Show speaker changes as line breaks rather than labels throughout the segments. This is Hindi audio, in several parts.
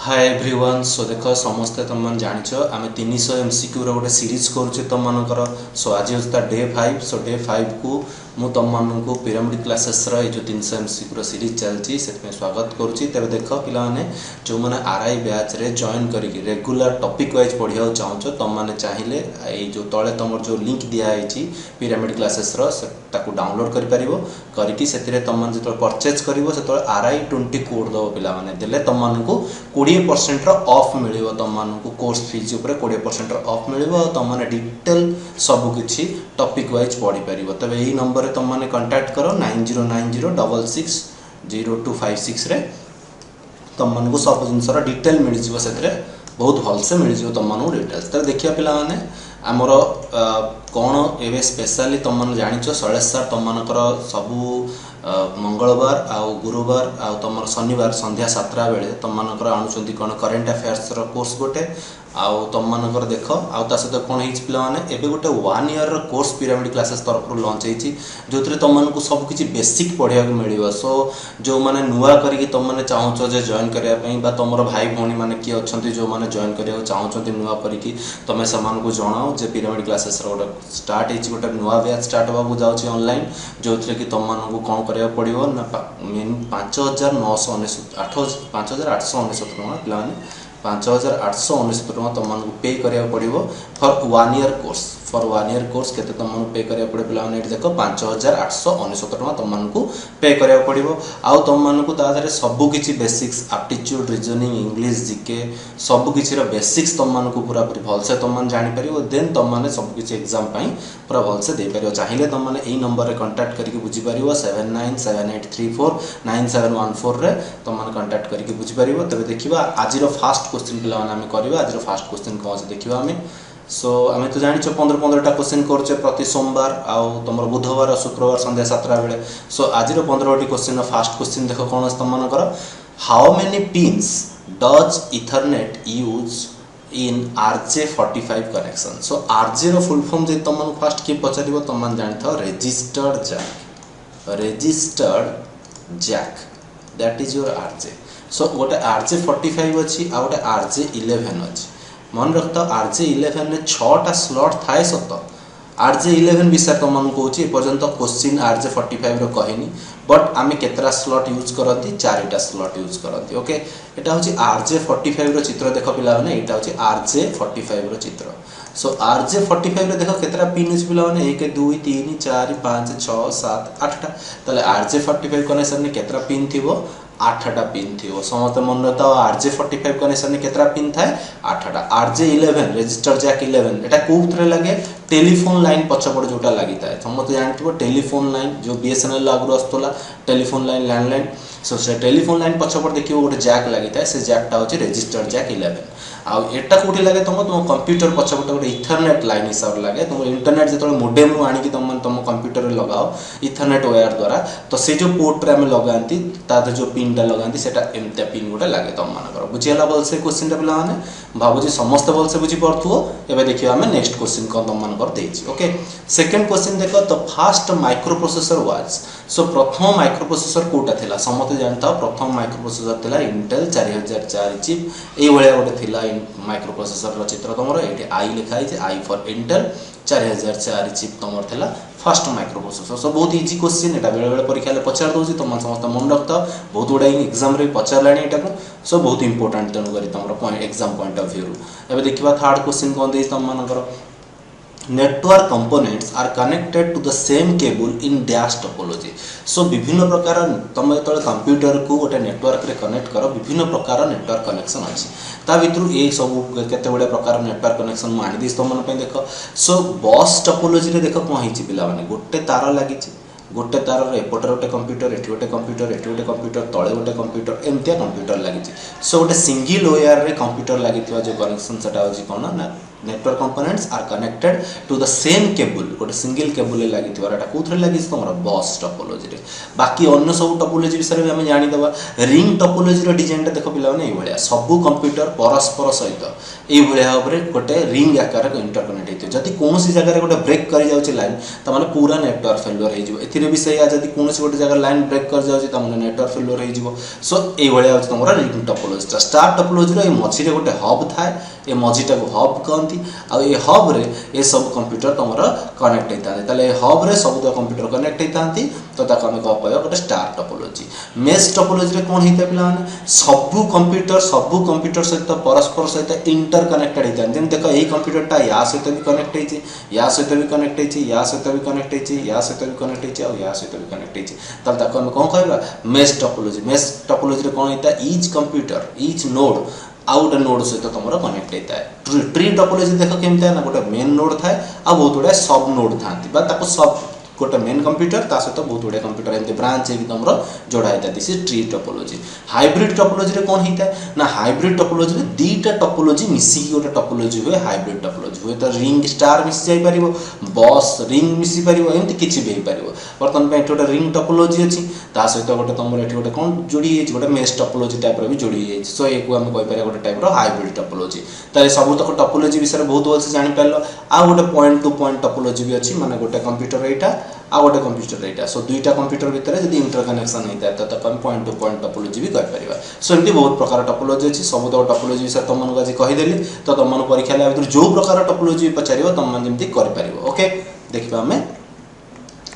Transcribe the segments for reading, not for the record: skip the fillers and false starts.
Hi everyone. सो देखो समस्ते तुम मैंने जाच आम 300 MCQ रोटे सीरीज करुचे तुम मानकर। सो आज होता डे 5। सो डे 5 को मु तुम मानू पिरामिड क्लासेस जो 300 MCQ सीरीज चलती से स्वागत करुच्ची। तेरे देख पाने जो मैंने RI बैच रे जॉइन करके रेगुलर टॉपिक वाइज पढ़ा चाहो तुम मैंने चाहिए जो तले तुम जो लिंक दिखाई पिरामिड क्लासेस डाउनलोड करके से तुम जो परचेज कर RI 20 कोड दब पाने देले तुमको 20% ऑफ मिल तुमको कोर्स फीस उपर 20% ऑफ मिल तुमने डिटेल सबकि टॉपिक वाइज पढ़ी पार। तब यही नंबर तुम मैंने कांटेक्ट करो 9090660256 रे तुमको सब जिनस डिटेल मिल जाए बहुत भलसे मिल तुमको डिटेल्स। तब देखिए पाने आमर कौन एवं स्पेशली तुम मैंने जाच शैलेश सर तुमकर सबू मंगलवार आउ गुरुवार आउ तुम शनिवार संध्या 7टा बेले तुमकर आणुंट कौन करेन्ट अफेयर्स कोर्स गोटे आउ तुम मानकर देख आउ सहित कौन होने गोटे 1 ईयर कोर्स पिरामिड क्लासेस तरफ लंच होती जो तुमको सबकि बेसिक पढ़ा मिल। सो जो मैंने नुआ करके तुमने चाहो जे जॉइन करने तुम भाई भौणी मैंने किए अच्छा जो मैंने जॉइन करने चाहते नुआ करके तुम से जनाओ जे पिरामिड क्लासेस गोटे स्टार्ट होटे नुआ बैच स्टार्ट होगा जाऊँगी ऑनलाइन जो कि तुमको कौन करा पड़ो ना 5899 टका पे 5899 तुमको पे करा पड़ो for 1 year course. For 1 year course के तुमको पे करा पड़े पे देख 5899 टका तुमको पे करा पड़ो। आउ तुमको तादे सबकि basics aptitude reasoning English GK सबकि बेसिक्स तुमको पूरा पूरी भलसे तुम जापर। देन तुमने सबकि एग्जाम पूरा भलसे दे पार। चाहिए तुमने यही नंबर में कंटाक्ट करके बुझीपार 7978349714 रे तुमने कंटाक्ट करके बुझीपार। तब देखा आज फास्ट क्वेश्चन पे आज फास्ट क्वेश्चन कौन से देखा आम। सो आम तो जानी 15-15टा क्वेश्चन करुचे प्रति सोमवार आउ तुम बुधवार शुक्रवार संध्या 7टा बेले। सो आज 15टी क्वेश्चन फास्ट क्वेश्चन देख कौन तुमकर how many pins does ethernet use in RJ45 connection. So RJ रो फुल फॉर्म जे तुमको फास्ट किए पचार तुम जानी था registered jack that is your RJ। So गोटे RJ45 अच्छी आ गोटे RJ11 अच्छी। मन रखता RJ11 में 6टा स्लॉट थाए सत। RJ11 विषय तुमको कौच एपर्यंत क्वेश्चन RJ45 रो कहनी बट आम केतरा स्लॉट यूज करती 4टा स्लॉट यूज करती। ओके एटा हूँ RJ45 रो चित्र देख पाने यहाँ हूँ RJ45 रो चित्र। सो RJ45 देख केतरा पिन अच्छे पे 1 2 3 4 5 6 7 8टा। ताले RJ45 कनेक्शन में केतरा पिन थी 8टा पिन थी। समस्त मन रखता RJ45 कनेक्शन में केतरा पिन थाए 8टा। RJ11 रजिस्टर जैक 11 एटा कौन लगे टेलीफोन लाइन पछपड़ जोटा लगी था समस्त जानते टेलीफोन लाइन जो BSNL आगु आसूला टेलीफोन लाइन लैंडलाइन। सो से टेलीफोन लाइन पछपड़ देखिए गोटे जैक लगी था से जैकटा हूँ रजिस्टर जैक 11। आउ एटा कौटी लगे तुम कंप्यूटर पछपटे गोटे इथरनेट लाइन हिसाब से लगे तुम इंटरनेट जो मोडेम रू आनिक तुम कंप्यूटर में लगाओ इथरनेट वायर द्वारा तो से जो पोर्ट रे लगाती ताद जो पिनटा लगाती से एमती पिन गोटे लगे तुम मानकर बुझीगला भलसे क्वेश्चन पे भावुँ समस्त भलसे बुझीपो। एवं देखिए आम नेक्स्ट क्वेश्चन कौन तुम मानकर देछि। ओके सेकंड क्वेश्चन देख the first microprocessor was. So प्रथम माइक्रो प्रोसेसर कोटा थिला समस्त जानता प्रथम माइक्रो प्रोसेसर थिला इंटेल 4004 चिप ये गोटे थिला माइक्रो प्रोसेसर चित्र तुम ये आई लिखाई आई फॉर इंटेल 4004 चिप तुम थिला फास्ट माइक्रो प्रोसेसर। सो बहुत इजी क्वेश्चन यहाँ बेले बेले परीक्षा पचार दूसरी तुम समस्त मन रखता बहुत गुड़ा एग्जाम रे पचारा यहाँ को। सो बहुत इंपोर्टेंट तेणुक तुम एग्जाम पॉइंट ऑफ व्यू एवं देखा थर्ड क्वेश्चन कौन दे तुम मानकर network components are connected to the same cable in dash topology. So विभिन्न प्रकार तुम जो कंप्यूटर को गोटे नेटवर्क रे कनेक्ट कर विभिन्न प्रकार नेटवर्क कनेक्शन अच्छी ता भर ये सब केते गुड़े प्रकार नेटवर्क कनेक्शन मुझे आनी तुम देख। सो बस टोपोलॉजी रे देख कौन होती पे गोटे तार लगी गोटे तार एपटे गोटे कंप्यूटर एटी गोटे कंप्यूटर एटी गोटे कंप्यूटर तले गोटे कंप्यूटर एमती कंप्यूटर लगी। सो गोटे सिंगल वायर रे कंप्यूटर लगी जो कनेक्शन से कौन ना network components are connected to the same cable गोटे सिंगल केबल लगी कौन लगी तुम बस टोपोलॉजी रे बाकी अन्य सब टोपोलॉजी विषय में आम जानीदे रिंग टोपोलॉजी डिजाइन देख पे ये सब कंप्यूटर परस्पर सहित ये भाव में गोटे रिंग आकार इंटरकनेक्ट होती जदि कौन जगह गोटे ब्रेक कर जाऊँगी लाइन तो पूरा नेटवर्क फेल्युअर हो भी सही जब कौन गोटे जगह लाइन ब्रेक कर जाऊँगी नेटवर्क फेल्युअर हो सो ये हूँ तुम रिंग टोपोलॉजी स्टार टोपोलॉजी मझे गोटे हब थाए ये मझीटा को हब कहती आ हब रे ये सब कंप्यूटर तुम कनेक्ट होता है हब रे सब कंप्यूटर कनेक्ट होता तो आम कह गोटे स्टार टोपोलॉजी मेश टोपोलॉजी कौन होता है पे सबू कंप्यूटर सहित परस्पर सहित इंटर कनेक्टेड होता है जमी देख यही कंप्यूटरटा या सहित भी कनेक्ट होती या सहित भी कनेक्ट होती या सहित भी कनेक्ट होती या सहित भी कनेक्ट होती या सहित भी कनेक्ट होती आम कौन कह मेश टोपोलॉजी कौन होता है ईच कंप्यूटर ईच नोड आउ गोटे नोड सहित तुम कनेक्ट होता है ट्री टोपोलॉजी देख केमती है ना गोटे मेन नोड थाए आ बहुत गुड़ा सब नोड था सब गोटे मेन कंप्यूटर ता सहित बहुत गुड़े कंप्यूटर एमती ब्रांच है तुम जोड़ा होता है this is tree topology hybrid topology कौन होता है ना हाइब्रिड टोपोलॉजी दीटा टोपोलॉजी मिसिकी गोटे टोपोलॉजी हुए हाइब्रिड टोपोलॉजी हुए तो रिंग स्टार मिसी जापर बस रिंग मिसी पार एमती किसी भी हो पार बर्तमान ये गोटे रिंग टोपोलॉजी अच्छी सहित गोटे तुम ये गोटे कौन जोड़ी गोटे मेश टोपोलॉजी टाइप भी जोड़ी सो ये आम कहीपर गोटे टाइप हाइब्रिड टोपोलॉजी तो सब तक टोपोलॉजी विषय बहुत भलसे जापर आ गोटे पॉइंट टू पॉइंट टोपोलॉजी भी अच्छी माने गोटे कंप्यूटर यहाँ आ गोटे कंप्यूटर यहाँ सो दुईटा कंप्यूटर भितर जब इंटरकनेक्शन होता है तो आम पॉइंट टू पॉइंट टोपोलॉजी भी कहीपर सो एमती बहुत प्रकार टोपोलॉजी अच्छी सब तक टोपोलॉजी विषय तुमको आज कहीदेली तो तुम परीक्षा भितर जो प्रकार टोपोलॉजी पचार तुम जमी कर ओके देखा आम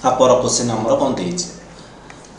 पर क्वेश्चन आमर कौन देती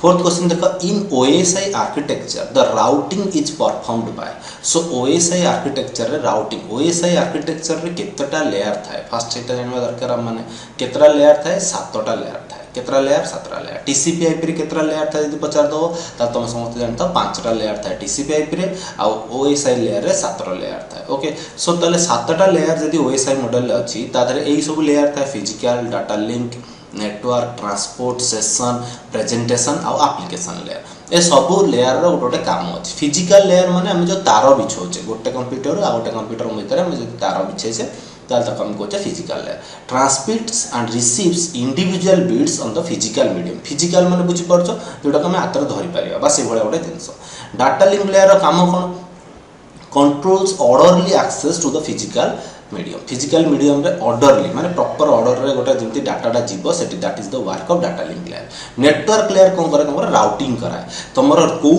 फोर्थ क्वेश्चन देख इन OSI architecture the routing is performed by so OSI architecture रे राउटिंग OSI आर्किटेक्चर रे केतटा लेयर थाए फर्स्ट एटा जानवा दरकार माने केतरा लेयर थाए 7टा लेयर थाए केतरा लेयर 7टा लेयर TCP/IP रे केतरा लेयर थाए यदि पचार दो त तुम समस्त जानता 5टा लेयर थाए TCP/IP रे आ OSI लेयर रे 7टा लेयर थाए ओके सो तले 7टा लेयर यदि OSI मॉडल अछि ता धरे एई सब लेयर थाए physical data link network transport session presentation आउ एप्लिकेशन लेयर ए सबू लेयर रो गोटे काम अच्छे फिजिकल लेयर माने हम जो तार बिछौचे गोटे कंप्यूटर आ गोटे कंप्यूटर भितर हम जो तार बिछेचे ताल तक हम कहते physical layer transmits and receives individual beads on the physical medium physical माने बुझी परछो जोटा हम हाथ रे धरि परिबा बस ए भले गोटे जिंस डाटा लिंक लेयर रो काम कोन controls orderly access to the physical medium रे ऑर्डरली माने प्रॉपर ऑर्डर रे गोटे जमती डाटाटा जीवो सेठी that is the work of data link layer network layer कोन करे तुमरा राउटिंग कराए तुमरा को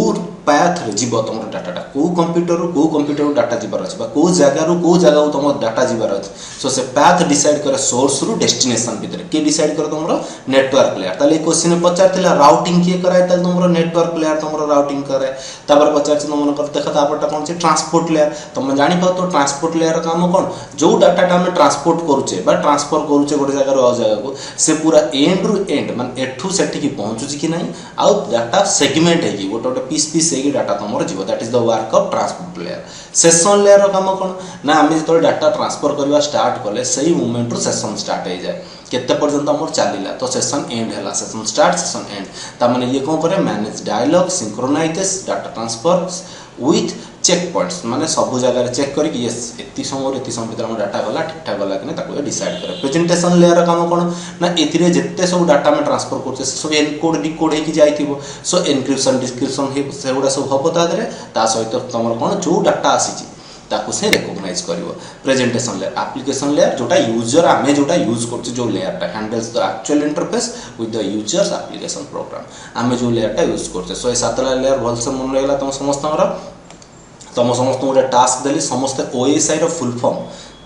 पाथ रे जीवो तुमरा डाटाटा को कंप्यूटर डाटा जीवार अछि बा को जगह तुम डाटा जीवार अछि सो से पाथ डिसाइड करे सोर्स रु डेस्टिनेशन भीतर के डिसाइड करे तुमरा नेटवर्क लेयर ताले क्वेश्चन में पचारथिला राउटिंग के कराए ताले तुमरा नेटवर्क लेयर तुमरा राउटिंग करे तापर पचारछि तुम मन कर देखा तापरटा कोन छै ट्रांसपोर्ट लेयर तुम जानि पाओ तो ट्रांसपोर्ट लेयर काम कोन जो डाटाटा हम ट्रांसपोर्ट करूचे बा ट्रांसफर करूचे गोटे जगह रो जगह को से पूरा एंड रु एंड माने एठू सेठी की पहुंचुची कि नहीं आ डाटा सेगमेंट है कि गोटे पीस से डाटा तुम जीव that is the work of transport layer session layer काम कौन ना आम जो डाटा ट्रांसफर करवा स्टार्ट कले सही मोमेंट रु सेशन स्टार्ट हो जाए केते पर्यंत आमर चलिला तो सेशन एंड है सेशन स्टार्ट सेशन एंड तामाने ये कौन करे manage dialog synchronises data transfer with check points माने सब जगह चेक करी कि यस एति समय भीतर हम डाटा गला ठीक ठाक गला कि ताको डिसाइड करे प्रेजेंटेशन लेयर काम कोन ना एथिरे जत्ते सब डाटा में ट्रांसफर करछे सब एनकोड डिकोड हे कि जाइथिबो सो एनक्रिप्शन डिस्क्रिप्शन हे सेगुडा सब हबो तादरे ता सहित तमर कोन जो डाटा आसीची ताको से रिकॉग्नाइज करिवो प्रेजेंटेशन लेयर एप्लीकेशन लेयर जोटा यूजर आमे जोटा यूज करछ जो लेयर टा handles the actual interface with the users application program आमे जो लेयर टा यूज करछ सो ए सातला लेयर भलसे मन रहला तम समस्तमरा तुम समस्त गोटे टास्क देली समस्ते OSI रो फुल फॉर्म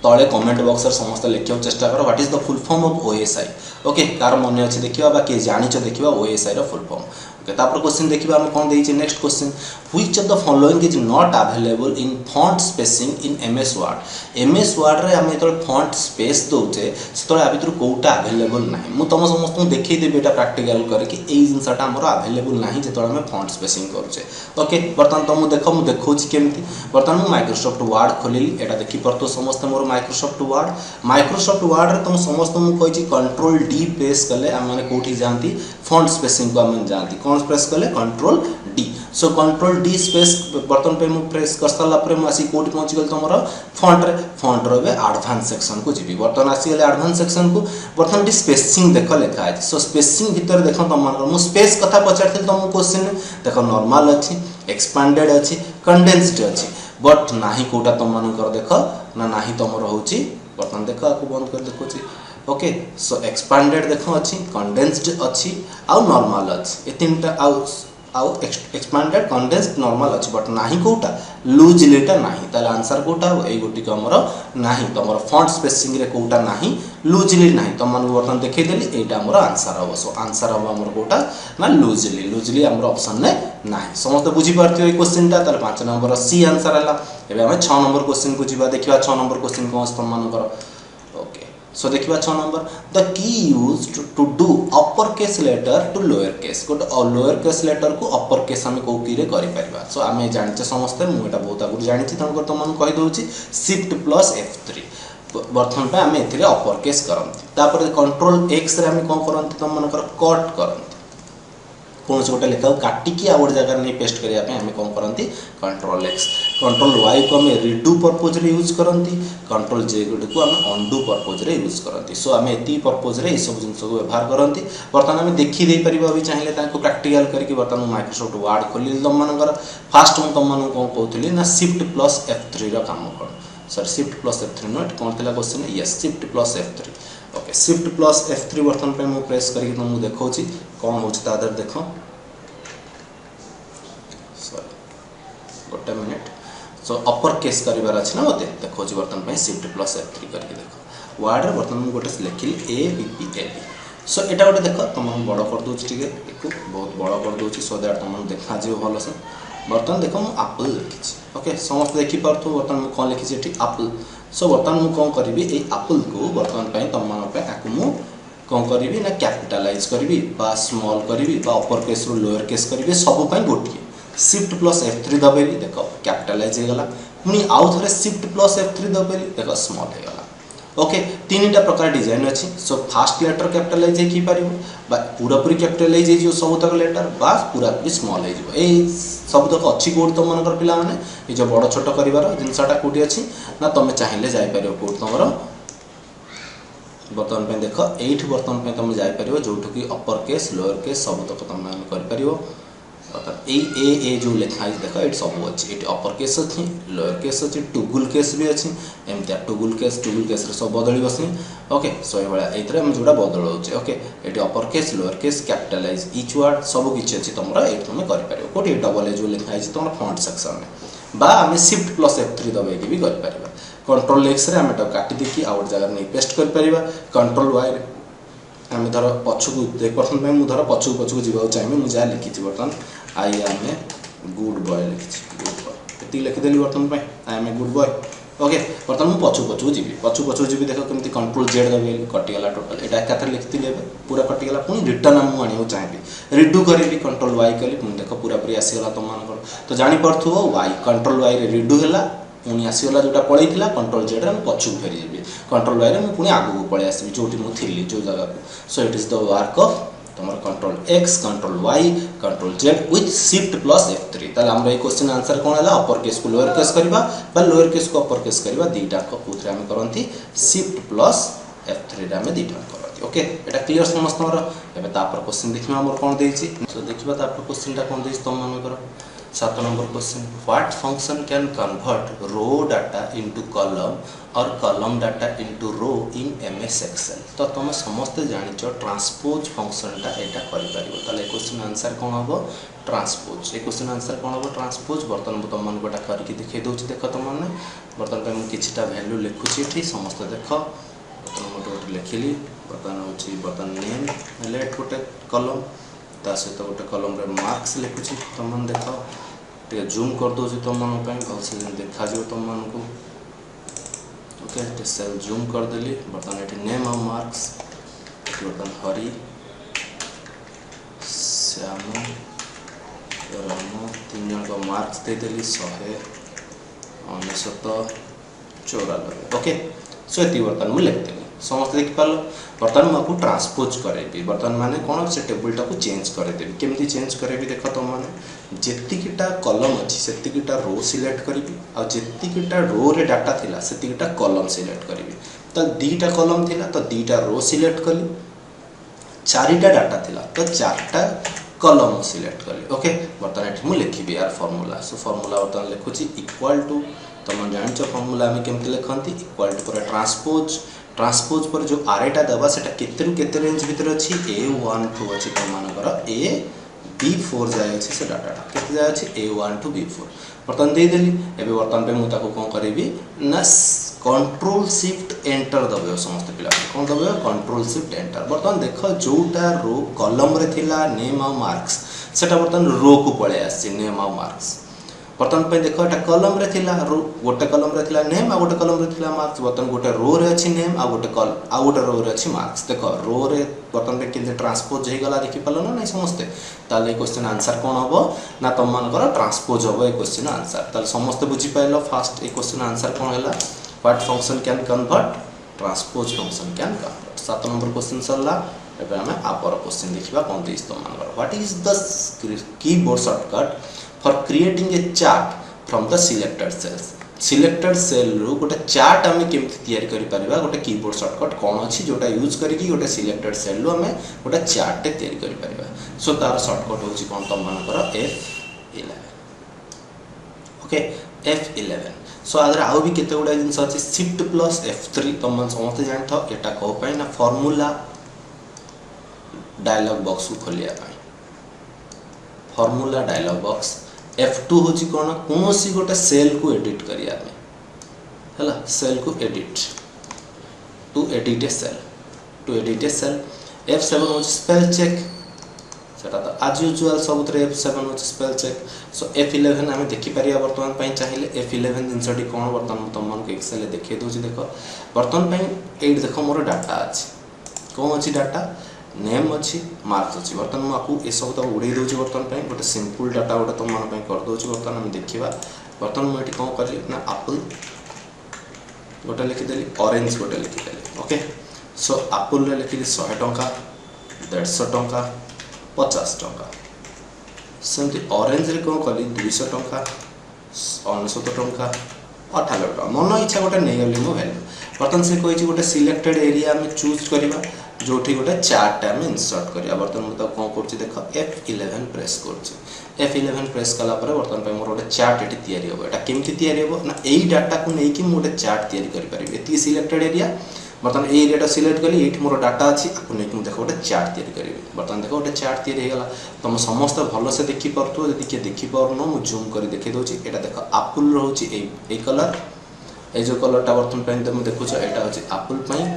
तले कमेंट बॉक्स रे समस्त लिखियो चेष्टा करो what is the full form of OSI okay कार मन अछि देखिबा बा के जानिचो देखिबा OSI रो फुल फॉर्म ओके तापर क्वेश्चन देखिबा हम कोन देछि next question which of the following is not available in font spacing in MS Word रे हम एतो फॉन्ट स्पेस दोचे सेतो आ भितर कोटा अवेलेबल नाही मु तुम समस्त देखै देबे एटा प्रैक्टिकल करे कि एई जिंसटा हमर अवेलेबल नाही जेतो हम फॉन्ट स्पेसिंग करछे ओके बर्तन तुम देखो मु देखौछि केमति बर्तन मु माइक्रोसॉफ्ट वर्ड खोलिली एटा देखि परतो समस्त मोर माइक्रोसॉफ्ट वर्ड रे तुम समस्त मु कहि छी कंट्रोल डी प्रेस कले हम माने कोठी जानती फॉन्ट स्पेसिंग को हम जानती कौन प्रेस कले control D so control D space बर्तन पे मु प्रेस कर सारा पर मुझे कोटी पहुँची गली तुम फंट रे एडवांस सेक्शन को जी बर्तन आसीगले एडवांस सेक्शन को बर्तन टी स्पेसिंग देख लिखाई सो स्पेसिंग भितर देख तुम मु स्पेस कथा पचारि तुम क्वेश्चन देख नॉर्मल अच्छी एक्सपांडेड अच्छी कंडेन्स्ड अच्छी बट नाही कोटा तुम देख ना तुम रोचे बर्तन देख आपको बंद कर देखुची ओके सो एक्सपांडेड देख अच्छी कंडेन्स्ड अच्छी आउ नॉर्मल अच्छी ए तीन टा आउ एक्सपांडेड कंडेन्स्ड नॉर्मल अच्छी बट नाही कोटा लूजलीटा नाही ताले आंसर कोटा ए गोटी को हमर नाही तमर फॉन्ट स्पेसिंग रे कोटा नाही लूजली नाही तुम मन बर्तन देखै देली एटा हमर आंसर हो सो आंसर हो हमर कोटा ना लूजली हमर ऑप्शन ने नाही समस्त बुझी पारथियो ए क्वेश्चन ता ताले 5 नंबर सी आंसर हला एबे हम 6 नंबर क्वेश्चन को जीवा देखिबा 6 नंबर क्वेश्चन कोन तुम मन कर ओके सो देखिबा 6 number the key used to do upper case letter to lower case गोटे लोअर केस लेटर को अपर केस हम को की रे करि परिबा सो आमे जानचे समस्त मु एटा बहुत आगु जानिछि तन तुम मन कहि दोछि शिफ्ट प्लस F3 बर्तन पे आमे एथिरे अपर केस करंती तापर कंट्रोल एक्स रे हम कोन करंती तुम मन कर कट करंती कौन से गोटे लेखा काटिकी आ गोटे जगह नहीं पेस्ट करने आम कौन करती कंट्रोल एक्स कंट्रोल वाई को आम रिडू पर्पज रे यूज करती कंट्रोल जे गुड को आम अंडू पर्पज रे यूज करती सो आम एति पर्पज रे सब जिन को व्यवहार करती बर्तमान आम देखी दे परिबा भी चाहिए प्रैक्टिकल करके बर्तमान माइक्रोसॉफ्ट वर्ड खोली तुम मानकर फास्ट मुझे तुम मानक कौन कहूली ना शिफ्ट प्लस F3 काम कौन सर शिफ्ट प्लस F3 नुह कौन थी question yes shift plus F3 okay shift plus F3 बर्तन पे मु प्रेस करके तुमको देखौछि कौन होछि तादर देखो सॉरी गोटे मिनिट सो अपर केस करिवार अछि ना मते देखौछि बर्तन पे शिफ्ट प्लस F3 करके देखो वर्ड रे बर्तन मु गोटे लिखिली A B P A B सो एटा गोटे देखो तुम बड़ कर दोछि ठीक है बहुत बड़ कर दोछि सो दैट तुम देखा जे भलो से बर्तन देखो मु एप्पल लिखिछि ओके समस्त देखि परथु बर्तन मु कोन लिखिछि एठी एप्पल सो बर्तन मु कौन करी ए एप्पल को बर्तन पे तुम मु कौन करी ना कैपिटलाइज करी बा स्मॉल करी बा अपर केस रो लोअर केस करी सब गोटे शिफ्ट प्लस F3 दबेली देख कैपिटलाइज हो गला पुनी आउ थरे शिफ्ट प्लस F3 दबेली देख स्मॉल हो गला ओके तीनटा प्रकार डिजाइन अच्छी सो फास्ट लेटर कैपिटलाइज हो पारिबो बा पूरा पूरी कैपिटलाइज हो सब तक लेटर बा पूरा पूरी स्मॉल हो ए सब तक अच्छी कोड तुम मनकर पिला माने ए जो बड़ छोट करिवार जिनसाटा कोठी अछि ना तुम चाहिले जाय पारिबो कोड तुमरो बर्तन पे देख एठ बर्तन पे तुम जाय पारिबो जोठु की अपर केस लोअर केस सब तक तुम कर पारिबो ए जो लिखा है देख ये सब अच्छी ये अपर केस अच्छी लोअर केस अच्छी टुगुल केस भी अच्छी एमती टुगुल केस रे सब बदल बसनी ओके सो ये जोड़ा बदल ओके ये upper case lower case capitalize each word सब किसी अच्छी तुम ये तुम कर कौटे डबल ए जो लिखा है तुम फ्रंट सेक्शन में बा आम शिफ्ट प्लस F3 दबाई भी कर कंट्रोल एक्स रे आम काटी देखी आउ गोटे जगह नहीं पेस्ट कर कंट्रोल वाई रे आम धर पछकू देख बर्तन मुझे धर पछकू जावाक चाहिए मुझे जहाँ लिखी बर्तन I am a good boy लिखी गुड बॉय ये लिखिदेली बर्तन I am a good boy okay बर्तमान मुझे पछू जी देख कमी कंट्रोल जेड दबे कटिगला टोटाल यहाँ एकाथर लिखी पूरा कटिगला पुणी रिटर्न मुझे चाहिए रिडू करी कंट्रोल वाई कली पुणी देख पूरा पूरी आसीगला तुम मान तो जापरु वाई कंट्रोल वाई रे रिडू है पुणी आसीगला जोटा पलैला कंट्रोल जेड रे पछू फेरी जी कंट्रोल वाई रे मुझे आगू पलि आसबि जो मुझे जो जगह so it is the work of तुम control X control Y control Z with shift plus F3 ताले हमर ए क्वेश्चन आंसर कोन हला अपर केस को लोअर केस करबा बा लोअर केस को अपर केस करबा दीटा को कोथरे हम करंती शिफ्ट प्लस F3 रे हम दीटा करंती ओके एटा क्लियर समस्त हमर एबे तापर क्वेश्चन देखिबा हमर कोन देछि सो देखिबा तापर क्वेश्चन ता कोन देछि तुम मन कर 7 number question what function can convert row data into column और column data into row in MS Excel तो तुम समस्त जानिच ट्रांसपोज फंक्शन टा एटा करि परिबो ताले क्वेश्चन आंसर कोन होबो ट्रांसपोज ए क्वेश्चन आंसर कोन होबो ट्रांसपोज बर्तन तुम मन गोटा करके दिखे दोछि देख तुम मन बर्तन पे मु किछटा वैल्यू लिखुछि एठी समस्त देख बर्तन मोटे गोटे लिखिली बर्तन होछि बर्तन नेम लेट गोटे कॉलम ता सहित गोटे कॉलम रे मार्क्स लिखुछि तुम मन देख टे जूम कर दो तुम मन भलसे देखा जो तुम मन को ओके सेल जूम कर देली बर्तन ये नेम ऑफ मार्क्स बर्तन हरि श्याम राम 3 जन को मार्क्स दे देली 194 ओके सो ये बर्तन मुझे लिख देली समस्त देख पार बर्तमान मुझे ट्रांसपोज करेबी बर्तमान माने कौन से टेबुलटा को चेंज करदेवी केमती चेंज करेबी देख तुम मैंने जेतिकीटा कलम अच्छी सेतिकीटा रो सिलेक्ट करी आ जेतिकीटा रो रे डाटा थिला सेतिकीटा कलम सिलेक्ट करी तो दीटा कलम थिला तो दीटा रो सिलेक्ट कली चारिटा डाटा थिला तो चारटा कलम सिलेक्ट कली ओके बर्तमान ये मुझे लिखी यार फॉर्मूला सो फॉर्मूला बर्तमान लिखुची इक्वल टू तुम जान फॉर्मूला आम केमती लिखती इक्वल टू पूरा ट्रांसपोज ट्रांसपोज पर जो आरेटा दबा सेटा केते केते रेंज भीतर अछि A1 टू अछि तुम मानकर A B4 जाय अछि से डाटा केते जाय अछि A1 टू B4 बर्तमान दे देली एबे बर्तमान पे मु ताको कोन करबी ना कंट्रोल शिफ्ट एंटर दबे समस्त पिला कोन दबे कंट्रोल शिफ्ट एंटर बर्तमान देख जोटा रो कॉलम रे थिला नेम आ मार्क्स सेटा बर्तमान रो को पळे आछि नेम आ मार्क्स बर्तमान पे देख एटा कॉलम रे थिला रो गोटे कॉलम रे थिला नेम आ गोटे कॉलम रे थिला मार्क्स बर्तमान गोटे रो रे अछि नेम आ गोटे रो रे अछि मार्क्स देख रो रे बर्तमान पे केते ट्रांसपोज हे गला देखि पलो ना नै समस्त ताले क्वेश्चन आंसर कोन हबो ना तुम मानकर ट्रांसपोज हबो ए क्वेश्चन आंसर ताले समस्त बुझी पाइलो फास्ट ए क्वेश्चन आंसर कोन हैला what function can convert transpose function can convert 7 number question सरला एबे हमें आपर क्वेश्चन देखिबा कोन देइस तुम मानकर what is the keyboard shortcut for creating a chart from the selected cell रू गोटे चार्ट आम केमती तैयारी करि परिबा गोटे कीबोर्ड शॉर्टकट कौन अच्छी जोटा यूज करके गोटे सिलेक्टेड सेल रू आम गोटे चार्ट टे तैयारी करि परिबा सो तार शॉर्टकट होची कोन तुम मानकर F11 ओके F11 सो आदर आउ भी केते गुडा जिंस अछि शिफ्ट प्लस F3 तुम समस्त जानथो एटा को पई ना फार्मूला डायलॉग बॉक्स को खोलिया पई फार्मूला डायलॉग बॉक्स F2 होची कोन कोनोसी गोटे सेल को एडिट करिया में हला सेल को edit to edit a cell F7 होची स्पेल चेक सेटा तो आज यूजुअल सबुतरे F7 होची स्पेल चेक सो F11 हमें देखि परिया वर्तमान पई चाहिए F11 जिंसटी कोन वर्तमान तुम मन को एक्सेल देखि दोची देखो वर्तमान पई एड देखो मोर डाटा अछि कोन अछि डाटा नेम अच्छी मार्क्स अच्छी बर्तमान मुझे ये सब तक उड़े दूसरी बर्तमान पे गोटे सिंपल डाटा गोटे तुम मन कर दूसरी बर्तमान हम देखा बर्तमान मुझे कौन करी ना एप्पल गोटे लिखिदेली ऑरेंज गोटे लिखिदेली ओके सो एप्पल लिखिली 100 टंका 150 टंका 50 टंका सेमती ऑरेंज रे कौन कली 200 टंका 99 टंका 98 टंका मन इच्छा गोटे नहीं गली मो वैल्यू बर्तमान से कही गोटे सिलेक्टेड एरिया में चूज करवा जो गोटे चार्ट आम इनसर्ट करिया बर्तमान मुझे कौन कर देख F11 प्रेस कर F11 प्रेस कला बर्तमान पे मोर गोटे चार्ट ये तैयारी हम एटा केमती तैयारी हम ना यही डाटा को लेकिन गोटे चार्ट तैयारी करि परिबे एती सिलेक्टेड एरिया बर्तमान ए एरिया सिलेक्ट कली एठी मोर डाटा अछि आपको लेकिन देख गोटे चार्ट तैयारी करिवे बर्तमान देख गोटे चार्ट तैयारी हेगला तुम समस्त भलो से देखि परथु यदि के देखि परनो मु जूम करी देखि दोछि एटा देख एप्पल रहउछि ए कलर ए जो कलरटा बर्तमान पे तुम देखुछ एटा होछि एप्पल पई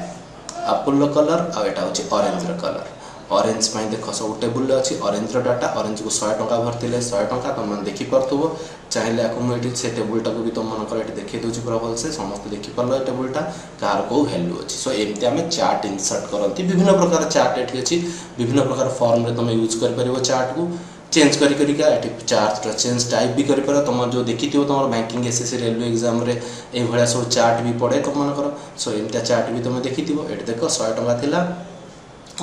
एप्पल कलर आ एटा होछि ऑरेंज रो कलर ऑरेंज पई देखो सब टेबुल अछि ऑरेंज रो डाटा ऑरेंज को 100 टंका भरतिले 100 टंका तुम मन देखि परथुबो चाहिले आको मु एटी से टेबुल टा को भी तुम मन कर एटी देखि दोछि पूरा भल से समस्त देखि परलो टेबुल टा कार को वैल्यू अछि सो एमते हमें चार्ट इंसर्ट करंती विभिन्न प्रकार चार्ट एटी अछि विभिन्न प्रकार फॉर्म रे तुम यूज कर परिबो चार्ट को चेंज करी करी का एटी चार्ट चेंज टाइप भी करि पर तुम जो देखिथियो तुम बैंकिंग एसएससी रेलवे एग्जाम रे ए भळा सब चार्ट भी पड़े तुम मन कर सो एमते चार्ट भी तुम देखिथिबो एटी देखो 100 टंका थिला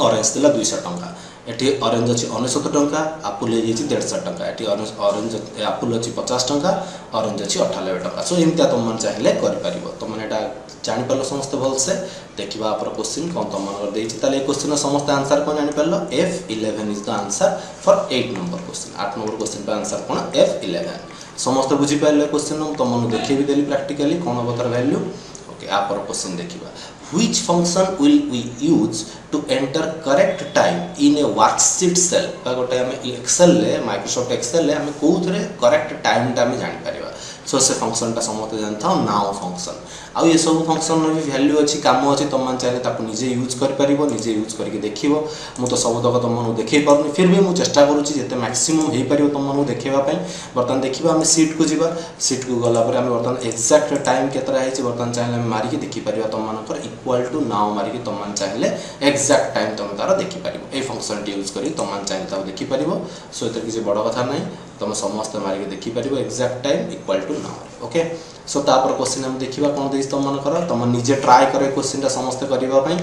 ऑरेंज थिला 200 टंका एटी ऑरेंज अछि 99 टंका एप्पल हे जी 150 टंका एटी ऑरेंज एप्पल अछि 50 टंका ऑरेंज अछि 98 टंका सो एमते तुम मन चाहिले करि परिबो तुम मन एटा जानि परलो समस्त भल से देखिबा आपन क्वेश्चन कोन तुम मन देछि ताले क्वेश्चन समस्त आंसर कोन जानि परलो F11 is the answer for 8 number question 8 number question पे आंसर कोन F11 समस्त बुझी पाइले क्वेश्चन तुम मन देखि भी देली प्रैक्टिकली कोन अवतार वैल्यू ओके आपन क्वेश्चन देखिबा which function will we use to enter correct time in a worksheet cell का गोटे हम एक्सेल ले माइक्रोसॉफ्ट एक्सेल ले हम कोथरे करेक्ट टाइम टा हम जानि परिबा सो से फंक्शन टा समते जानता नाउ फंक्शन आ ये सब फंक्शन नो भी वैल्यू अछि काम अछि तुम मन चाहे ताको निजे यूज कर परिबो निजे यूज करके देखिबो मु तो सब तक तुम मन देखै परनी फिर भी मु चेष्टा करूची जेते मैक्सिमम हे परिबो तुम मन देखैबा पई बर्तन देखिबा हम सीट को जिबा सीट को गला पर हम बर्तन एक्जेक्ट टाइम केतरा है बर्तन चाहे हम मारी के देखि परिबा तुम मन पर इक्वल टू नाउ मारी के तुम मन चाहे एक्जेक्ट टाइम तुम तार देखि परिबो ए फंक्शन टी यूज करी तुम मन चाहे ताको देखि परिबो सो एतर किसी बड़ कथा नै तुम समस्त मारी के देखि परिबो exact time equal to now okay so तापर क्वेश्चन हम देखिबा कोन देइस तुम मन कर तुम निजे ट्राई करे क्वेश्चन ता समस्त करबा पई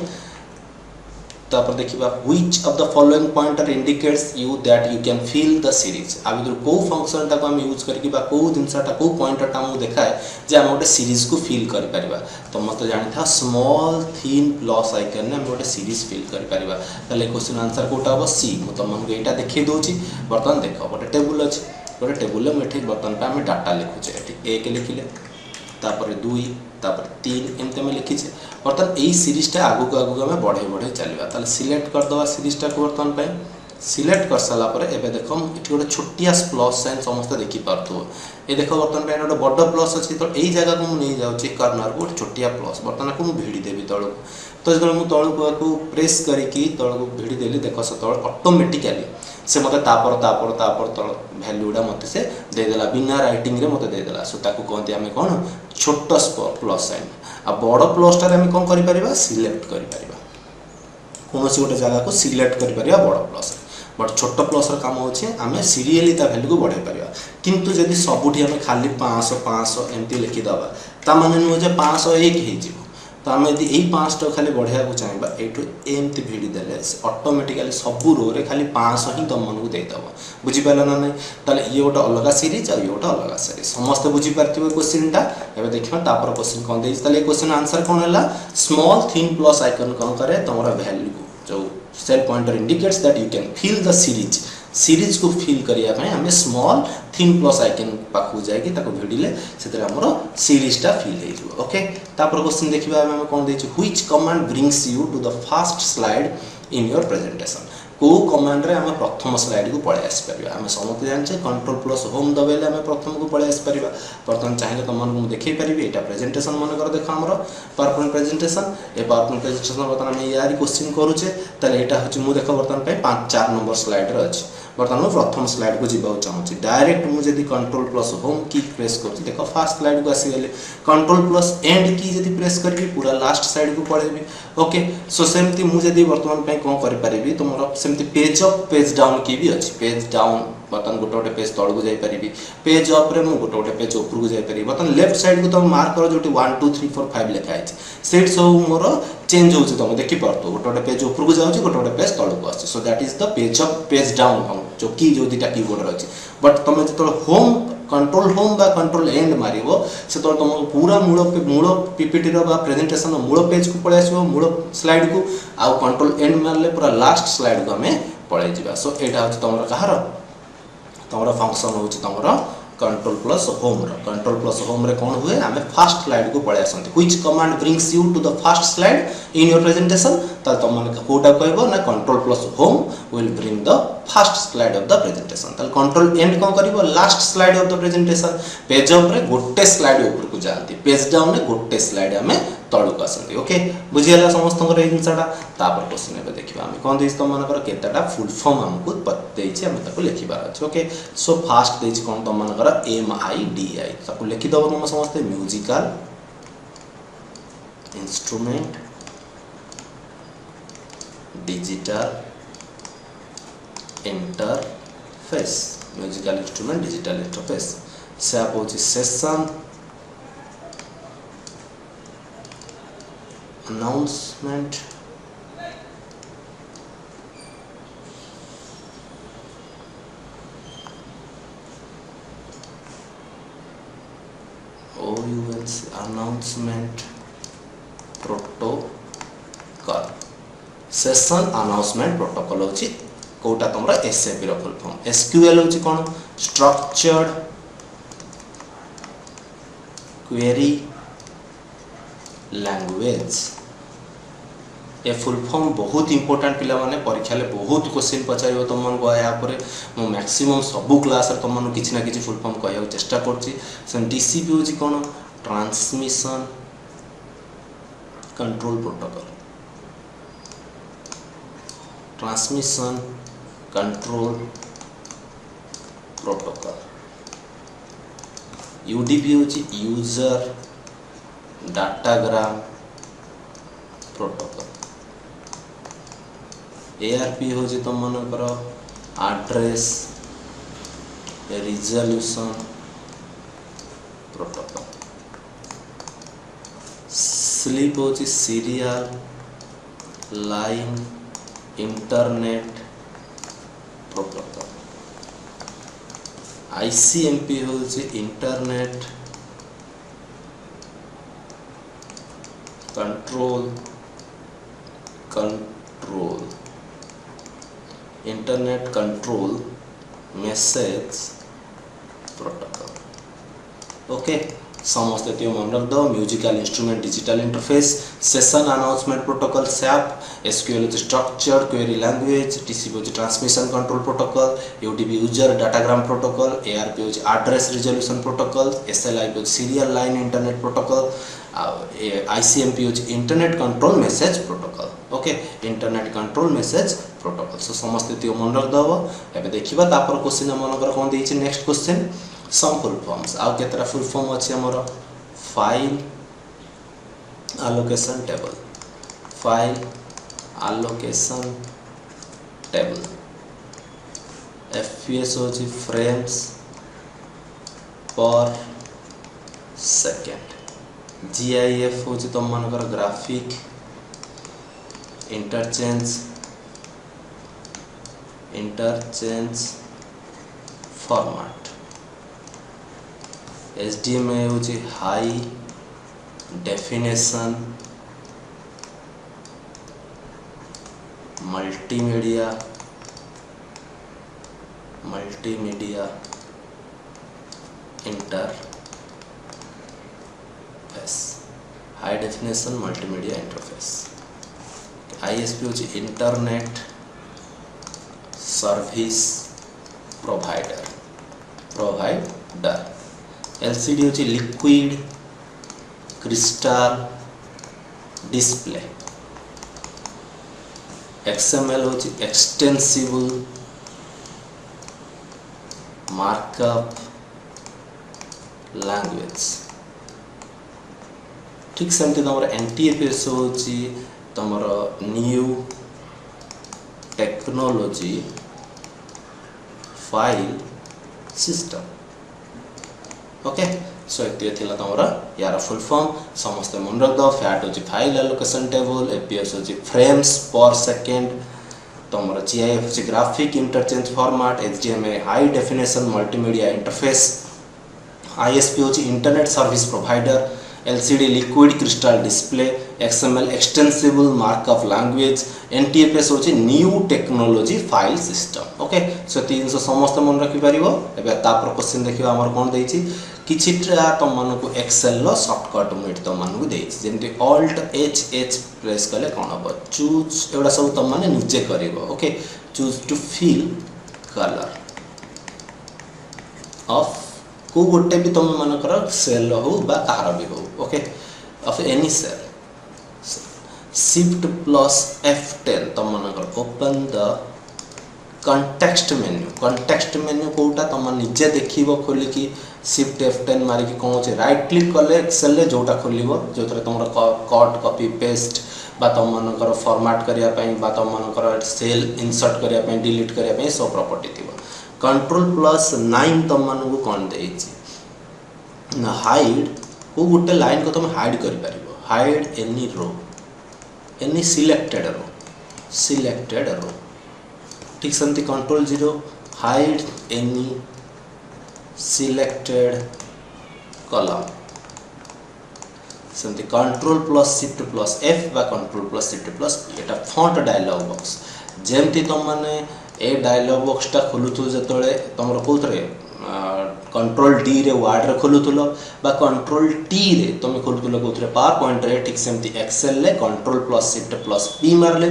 तापर देखिबा which of the following pointer indicates you that you can fill the series आ बिदर को फंक्शन ता को हम यूज करके बा को जिनसा ता को पॉइंटर ता हम देखाए जे हम ओटे सीरीज को फील कर परिबा तो मत जानि था स्मॉल थिन प्लस आइकन ने हम ओटे सीरीज फील कर परिबा तले क्वेश्चन आंसर कोटा हो सी म तुम मन एटा देखि दोची बर्तन देखो ओटे टेबल अछि ओटे टेबल में एठी बर्तन पे हम डाटा लिखुचे एठी 1 लिखिले तापर 2 तापर 3 एमते में लिखी छे बर्तन एई सीरीज टा आगु को आगु में बढ़े बढ़े चलबा ताले सिलेक्ट कर दवा सीरीज टा को बर्तन पे सिलेक्ट कर साला पर एबे देखो एठी गोटे छोटिया प्लस साइन समस्त देखि पारथो ए देखो बर्तन पे गोटे बड़ प्लस अछि तो एई जगह को नै जाउची कर्नर को छोटिया प्लस बर्तन को मु भिडी देबी तळ तो जब मु तळ को प्रेस करिकी तळ को भिडी देली देखो से तळ ऑटोमेटिकली से मते तापर तळ वैल्यूडा मते से दे देला बिना राइटिंग रे मते दे देला सो ताको कहते हमें कोन छोटो प्लस साइन आ बड़ प्लस टा हम कोन करि परिबा सिलेक्ट करि परिबा कोनोसी गोटे जगह को सिलेक्ट करि परिबा बड़ प्लस बट छोटो प्लस र काम होछि हमें सीरियली ता वैल्यू को बढ़ाई परिबा किंतु यदि सबुठी हमें खाली 500 500 एमती लिखि दबा ता माने नु जे 501 हे जिवो तो आम यदि यही 5 टा खाली बढ़िया को चाहिए ये एमती भिड़ी देले ऑटोमेटिकली सब रो रे खाली 500 ही तुम मन को देदब बुझीपाल ना ना ताले ये गोटे अलग सीरीज आ ये गोटे अलग सीरीज समस्त बुझीपारे क्वेश्चन टा एबे देखिबा तापर क्वेश्चन कोन देइस ताले क्वेश्चन आंसर कोन हला स्मॉल थिन प्लस आइकन कोन करे तमरा वैल्यू को जो cell pointer indicates that you can fill the series को फील करिया पय हमें स्मॉल थिन प्लस आइकन पाखु जाय कि ताको भिडिले सेतरे हमरो सीरीज टा फील हे जो ओके तापर क्वेश्चन देखिबा हम कोन देछि which command brings you to the first slide in your presentation को कमांड रे हम प्रथम स्लाइड को पळे आस परिबा हम समस्त जानछे कंट्रोल प्लस होम दबेले हम प्रथम को पळे आस परिबा बर्तन चाहिले त मन को देखै परिबे एटा प्रेजेंटेशन मन कर देखो हमरो पावरपॉइंट प्रेजेंटेशन ए पावरपॉइंट प्रेजेंटेशन बर्तन हम यारी क्वेश्चन करूचे तले एटा होची मु देखो बर्तन पे 4 नंबर स्लाइड रे अछि बर्तन मैं प्रथम स्लाइड को जीवा चाहूँगी डायरेक्ट मुझे कंट्रोल प्लस होम की प्रेस कर देखो फास्ट स्लाइड को आसीगले कंट्रोल प्लस एंड की जब प्रेस करी पूरा लास्ट साइड को पळेबी ओके सो सेमती मुझे वर्तमान पे कौन कर पारिबी तो मोर सेमती पेज अप पेज डाउन की भी अच्छी पेज डाउन बर्तन गोटे गोटे पेज तल को जाई पारिबी पेज अप रे मु गोटे गोटे पेज ऊपर को जाई पारिबी बर्तन लेफ्ट साइड को तुम मार्क करो जोटी 1 2 3 4 5 लिखा है सेट सब मोर चेंज होची तुम देखि पारतो गोटे गोटे पेज ऊपर को जाउची गोटे गोटे पेज तल को आसी so that is the page up page down जो की जो दीटा कीबोर्ड अछि बट तुम जतो होम कंट्रोल होम बा कंट्रोल एंड मारिबो से तो तुम पूरा मूल पीपीटी रो बा प्रेजेंटेशन रो मूल पेज को पळे आसीबो मूल स्लाइड को आ कंट्रोल एंड मारले पूरा लास्ट स्लाइड को हमें पळे जिबा सो एटा होची तमरा कहार तमरा फंक्शन होची तमरा कंट्रोल प्लस होम रे कौन हुए हमें फर्स्ट स्लाइड को पळे आसंती which command brings you to the first slide in your presentation त तुम माने कोटा कहबो ना control plus home will bring the first slide of the presentation त कंट्रोल एंड कोन करिवो last slide of the presentation page up रे गोटे स्लाइड ऊपर को जानती पेज डाउन रे गोटे स्लाइड हमें तळु को आसंती ओके बुझियला समस्त को रे जिनसाटा तापर क्वेश्चन एबे देखिबा हम कोन देइस त मानकर केताटा फुल फॉर्म हमको देइछि हम ताको लिखिबार अछि ओके सो फास्ट देइछि कोन त मानकर MIDI ताको लिखि दबो तुम समस्त musical instrument digital interface musical instrument digital interface से आप होछि session announcement announcement protocol session announcement protocol होची कोटा तमरा SAP रो फुल फॉर्म SQL होची कोन स्ट्रक्चर्ड क्वेरी लैंग्वेज ए फुल फॉर्म बहुत इंपोर्टेंट पिला माने परीक्षा ले बहुत क्वेश्चन पचारियो तुम मन को या पर मो मैक्सिमम सब क्लास रे तुम मन किछि ना किछि फुल फॉर्म कहया चेष्टा करछि सम DCP होची कोन transmission control protocol transmission control protocol UDP होची यूजर डाटाग्राम प्रोटोकॉल ARP होची तुम मन करो एड्रेस रिजोल्यूशन प्रोटोकॉल स्लीप होची serial line internet protocol ICMP होची internet control internet control message protocol okay समस्त त्यो मन रख दो musical instrument digital interface session announcement protocol SAP SQL structured query language TCP transmission control protocol UDP user datagram protocol ARP address resolution protocol SLI serial line internet protocol ICMP internet control message protocol okay internet control message protocol सो समस्त त्यो मन रख दो एबे देखिबा तापर क्वेश्चन मनकर कोन देछि नेक्स्ट क्वेश्चन सम फुल फॉर्म्स आउ केतरा फुल फॉर्म अछि हमर file allocation table file allocation table FPS होछि frames per second GIF होछि तुम मनकर ग्राफिक इंटरचेंज फॉर्मेट HDMI होछि high definition multimedia interface high definition multimedia interface ISP होछि इंटरनेट सर्विस प्रोवाइडर LCD होछि लिक्विड क्रिस्टल डिस्प्ले XML होछि एक्सटेंसिबल मार्कअप लैंग्वेज ठीक सेमती तमर NTFS होछि तमर new technology file system okay so एतिया थिला तमरा यार फुल फॉर्म समस्त मन रख दो फैट होछि फाइल एलोकेशन टेबल FPS होछि फ्रेम्स पर सेकंड तमरा GIF होछि graphic interchange format HDMI high definition multimedia interface ISP होछि internet service provider LCD liquid crystal display XML extensible markup language NTFS होछि new technology file system okay so तीन सो समस्त मन रखि परिबो एबे तापर क्वेश्चन देखियो हमर कोन दैछि किछिटा तुम मानकु एक्सेल लो शॉर्टकट मेट तुम मानकु दैछि जेंति ऑल्ट H प्रेस कले कोन हो चूज एवडा सब तुम माने निजे करिवो okay choose to fill colour of को गोटे भी तुम मानकर सेल हो बा तार भी हो okay of any cell shift plus F10 तुम मानकर ओपन द कॉन्टेक्स्ट मेन्यू कोटा तुम निजे देखिबो खोली की शिफ्ट F10 मारी की कोन छै राइट क्लिक करले एक्सेल ले जोटा खोलिबो जोतरे तुमरा कट कॉपी पेस्ट बा तुम मानकर फॉर्मेट करिया पई बा तुम मानकर सेल इंसर्ट करिया पई डिलीट करिया पई सब प्रॉपर्टी थिबो कंट्रोल प्लस 9 तुम मानकु कोन देछि ना हाइड को गुटे लाइन को तुम हाइड करि परिबो hide any row any selected row ठीक सेमती control 0 hide any selected column सेमती control plus shift plus F बा कंट्रोल प्लस शिफ्ट प्लस एटा फॉन्ट डायलॉग बॉक्स जेमती तुम माने ए डायलॉग बॉक्स टा खोलुथु जतळे तमरो कोथरे कंट्रोल D रे वर्ड रे खोलुथुलो बा कंट्रोल T रे तुम खोलुथुलो कोथरे पावर पॉइंट रे ठीक सेमती एक्सेल ले control plus shift plus P मारले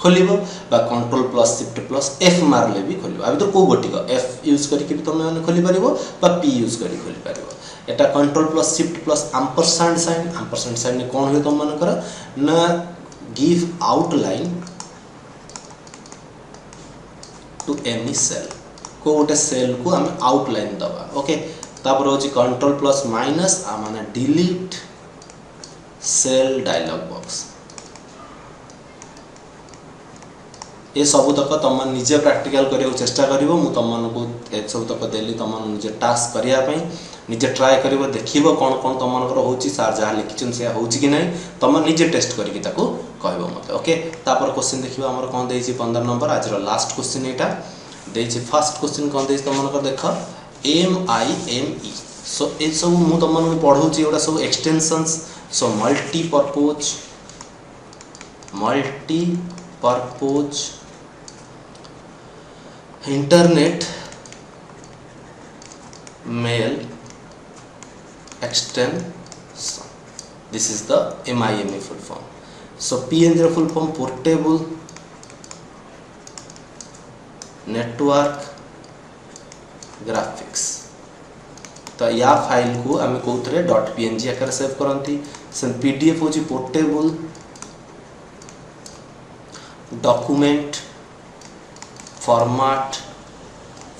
खोलिबो बा control plus shift plus F मारले भी खोलिबो आ तो को गोटिक F यूज करी कि तुम माने खोली परिबो बा P यूज करी खोली परिबो एटा control plus shift plus ampersand sign ने कोन हो तुम मानकर ना give outline to any cell को गोटे सेल को हम आउटलाइन दबा ओके तापर होची कंट्रोल प्लस माइनस आ माने डिलीट सेल डायलॉग बॉक्स ए सब तक तुम निजे प्रैक्टिकल करियो चेष्टा करिवो मु तुम मानको ए सब तक देली तुम निजे टास्क करिया पई निजे ट्राए कर देखो कौन कौन तुम मनकर होची सार जहाँ लिखिछन से होची कि नहीं तुम निजे टेस्ट करके ताको कहबो मते ओके। तापर क्वेश्चन देखिबा हमर कोन देछि 15 नंबर आज रो लास्ट क्वेश्चन एटा देछि। फर्स्ट क्वेश्चन कोन देछि तुम मनकर देख MIME सो ए सब मु तुम मन पढौची एटा सब extensions so multipurpose internet mail extension, this is the MIME full form. So PNG full form portable network graphics। तो या फाइल को आम कौन .png आकार सेव करती PDF हूँ पोर्टेबल डॉक्यूमेंट फॉर्मेट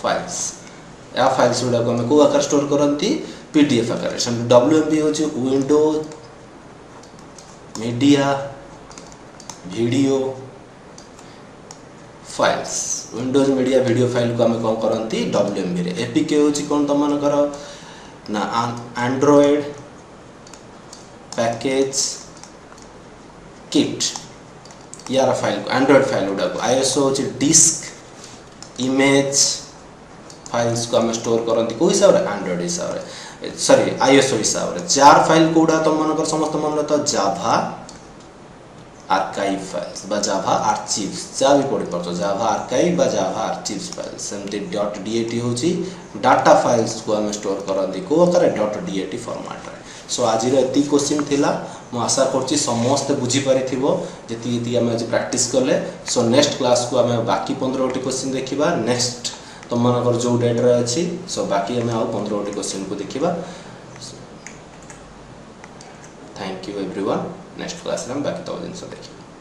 फाइल्स। या फाइल्स गुड़ा को आम कौ आकार स्टोर करती PDF आकार। WMV हूँ window media video files. Windows media video file को आम कौन करती WMV रे। APK हूँ कौन तुम मनकर ना एंड्रॉयड पैकेज किट यार फाइल को एंड्रॉयड फाइल गुड़ा को। ISO हूँ डिस्क इमेज फाइल्स को आम स्टोर करती कौ हिसाब से एंड्रॉयड हिसाब से सॉरी ISO हिसाब से। जार फाइल कोड़ा तुम मनकर समस्त मन तो जाभा आर्काइव फाइल्स बा जाभा आर्चिव्स जा भी पढ़ी पार्छ जाभा आर्काइव बा जाभा आर्चिव्स फाइल्स। सेमती .dat होची डाटा फाइल्स को आम स्टोर करती को आकार .dat फॉर्मेट रे। सो आज एति क्वेश्चन थिला मु आशा करछि समस्त बुझी पारिथिबो जति आम आज प्रैक्टिस कले। सो नेक्स्ट क्लास को आम बाकी 15 क्वेश्चन देखिबा नेक्स्ट तुम मनकर जो डेट रे अछि। सो बाकी आम आउ 15 क्वेश्चन को देखिबा। Thank you everyone. Next class रे हम बाकी तो जिनस देखिबा।